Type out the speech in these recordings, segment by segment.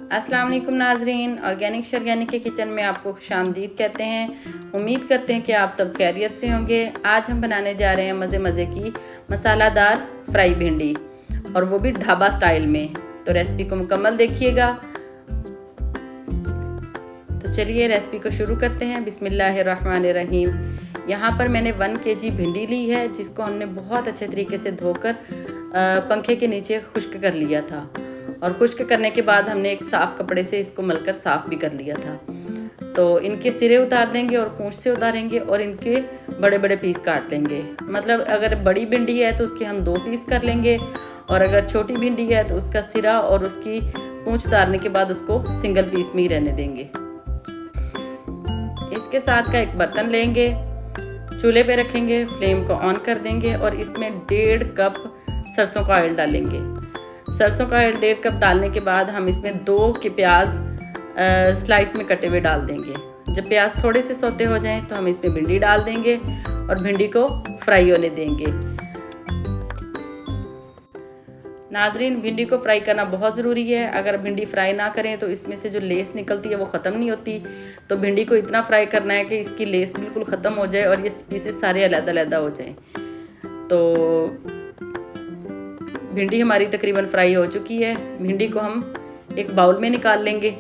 अस्सलाम वालेकुम नाजरीन, ऑर्गेनिक शर्गेनिक के किचन में आपको खुशामदीद कहते हैं। उम्मीद करते हैं कि आप सब खैरियत से होंगे। आज हम बनाने जा रहे हैं मज़े की मसालादार फ्राई भिंडी, और वो भी ढाबा स्टाइल में। तो रेसिपी को मुकम्मल देखिएगा। तो चलिए रेसिपी को शुरू करते हैं। बिस्मिल्लाहिर्रहमानिर्रहीम। यहाँ पर मैंने 1 kg भिंडी ली है, जिसको हमने बहुत अच्छे तरीके से धोकर पंखे के नीचे खुश्क कर लिया था, और खुश्क करने के बाद हमने एक साफ़ कपड़े से इसको मलकर साफ़ भी कर लिया था। तो इनके सिरे उतार देंगे और पूंछ से उतारेंगे, और इनके बड़े बड़े पीस काट लेंगे। मतलब अगर बड़ी भिंडी है तो उसके हम 2 पीस कर लेंगे, और अगर छोटी भिंडी है तो उसका सिरा और उसकी पूंछ उतारने के बाद उसको सिंगल पीस में ही रहने देंगे। इसके साथ का एक बर्तन लेंगे, चूल्हे पे रखेंगे, फ्लेम को ऑन कर देंगे, और इसमें 1.5 कप सरसों का ऑयल डालेंगे। सरसों का ऑयल 1.5 कप डालने के बाद हम इसमें 2 के प्याज स्लाइस में कटे हुए डाल देंगे। जब प्याज थोड़े से सौते हो जाएं तो हम इसमें भिंडी डाल देंगे और भिंडी को फ्राई होने देंगे। नाजरीन, भिंडी को फ्राई करना बहुत ज़रूरी है। अगर भिंडी फ्राई ना करें तो इसमें से जो लेस निकलती है वो ख़त्म नहीं होती। तो भिंडी को इतना फ्राई करना है कि इसकी लेस बिल्कुल ख़त्म हो जाए और ये पीसेस सारे अलग-अलग हो जाएं। तो भिंडी हमारी तकरीबन फ्राई हो चुकी है। भिंडी को हम एक बाउल में निकाल लेंगे।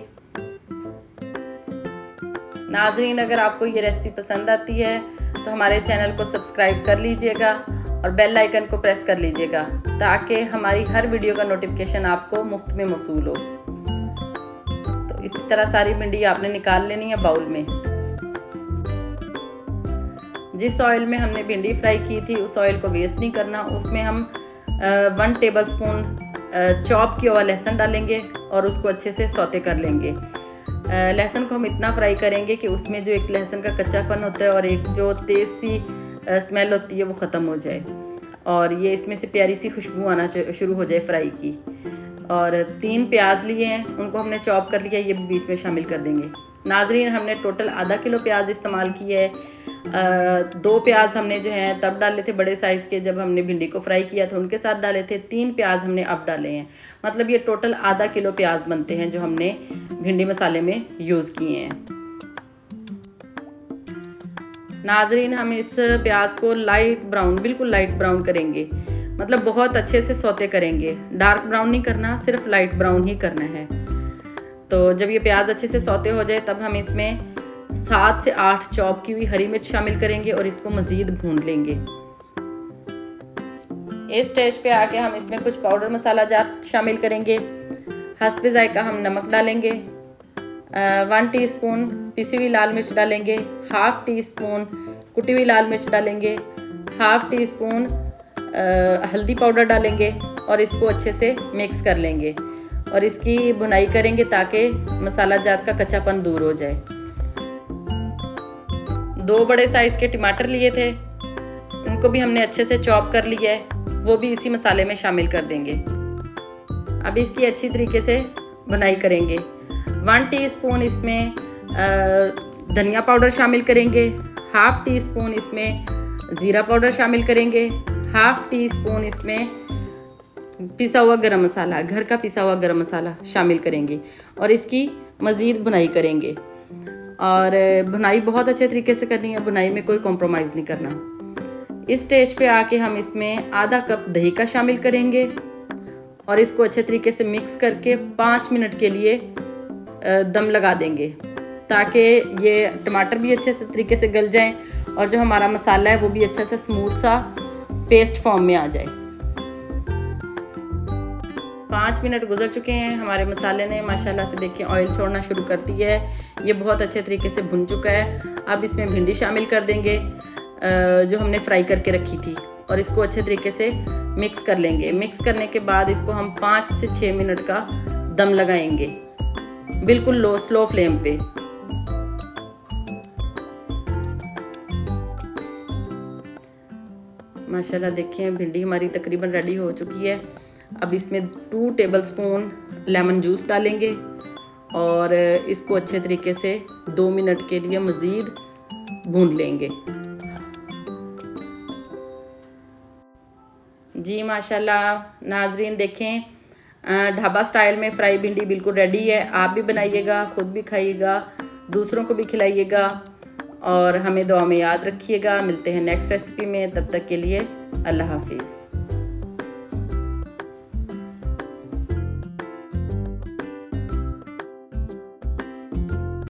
नाजरीन, अगर आपको ये रेसिपी पसंद आती है तो हमारे चैनल को सब्सक्राइब कर लीजिएगा और बेल आइकन को प्रेस कर लीजिएगा, ताकि हमारी हर वीडियो का नोटिफिकेशन आपको मुफ्त में मौसूल हो। तो इसी तरह सारी भिंडी आपने निकाल लेनी है बाउल में। जिस ऑयल में हमने भिंडी फ्राई की थी उस ऑयल को वेस्ट नहीं करना। उसमें हम 1 टेबलस्पून चॉप किया हुआ लहसुन डालेंगे और उसको अच्छे से सौते कर लेंगे। लहसुन को हम इतना फ्राई करेंगे कि उसमें जो एक लहसुन का कच्चापन होता है और एक जो तेज़ सी स्मेल होती है वो ख़त्म हो जाए, और ये इसमें से प्यारी सी खुशबू आना शुरू हो जाए फ्राई की। और 3 प्याज लिए हैं, उनको हमने चॉप कर लिया, ये बीच में शामिल कर देंगे। नाजरीन, हमने टोटल आधा किलो प्याज इस्तेमाल किया है। 2 प्याज हमने जो है तब डाले थे बड़े साइज़ के, जब हमने भिंडी को फ्राई किया था उनके साथ डाले थे। 3 प्याज हमने अब डाले हैं। मतलब ये टोटल आधा किलो प्याज बनते हैं जो हमने भिंडी मसाले में यूज़ किए हैं। नाजरीन, हम इस प्याज को लाइट ब्राउन, बिल्कुल लाइट ब्राउन करेंगे। मतलब बहुत अच्छे से सौते करेंगे, डार्क ब्राउन नहीं करना, सिर्फ लाइट ब्राउन ही करना है। तो जब ये प्याज अच्छे से सौते हो जाए तब हम इसमें 7 से 8 चॉप की हुई हरी मिर्च शामिल करेंगे और इसको मज़ीद भून लेंगे। इस स्टेज पे आके हम इसमें कुछ पाउडर मसाला जात शामिल करेंगे। हस्बे ज़ायका हम नमक डालेंगे, 1 टीस्पून पिसी हुई लाल मिर्च डालेंगे, 1/2 टीस्पून कुटी हुई लाल मिर्च डालेंगे, 1/2 टीस्पून हल्दी पाउडर डालेंगे, और इसको अच्छे से मिक्स कर लेंगे और इसकी भुनाई करेंगे ताकि मसाला जात का कच्चापन दूर हो जाए। 2 बड़े साइज़ के टमाटर लिए थे, उनको भी हमने अच्छे से चॉप कर लिया है, वो भी इसी मसाले में शामिल कर देंगे। अब इसकी अच्छी तरीके से भुनाई करेंगे। 1 टीस्पून इसमें धनिया पाउडर शामिल करेंगे, 1/2 टीस्पून इसमें ज़ीरा पाउडर शामिल करेंगे, 1/2 टीस्पून इसमें पिसा हुआ गरम मसाला, घर का पिसा हुआ गरम मसाला शामिल करेंगे, और इसकी मज़ीद भुनाई करेंगे। और भुनाई बहुत अच्छे तरीके से करनी है, भुनाई में कोई कॉम्प्रोमाइज़ नहीं करना। इस स्टेज पे आके हम इसमें आधा कप दही का शामिल करेंगे और इसको अच्छे तरीके से मिक्स करके 5 मिनट के लिए दम लगा देंगे, ताकि ये टमाटर भी अच्छे से तरीके से गल जाएं और जो हमारा मसाला है वो भी अच्छा सा स्मूथ सा पेस्ट फॉर्म में आ जाए। 5 मिनट गुजर चुके हैं, हमारे मसाले ने माशाल्लाह से देखिए ऑयल छोड़ना शुरू कर दिया है। ये बहुत अच्छे तरीके से भुन चुका है। अब इसमें भिंडी शामिल कर देंगे जो हमने फ्राई करके रखी थी, और इसको अच्छे तरीके से मिक्स कर लेंगे। मिक्स करने के बाद इसको हम 5 से 6 मिनट का दम लगाएंगे, बिल्कुल स्लो फ्लेम पे। माशाल्लाह देखिए भिंडी हमारी तकरीबन रेडी हो चुकी है। अब इसमें 2 टेबलस्पून लेमन जूस डालेंगे और इसको अच्छे तरीके से 2 मिनट के लिए मज़ीद भून लेंगे। जी माशाल्लाह नाजरीन, देखें ढाबा स्टाइल में फ्राई भिंडी बिल्कुल रेडी है। आप भी बनाइएगा, खुद भी खाइएगा, दूसरों को भी खिलाइएगा और हमें दुआ में याद रखिएगा। मिलते हैं नेक्स्ट रेसिपी में, तब तक के लिए अल्लाह हाफिज़।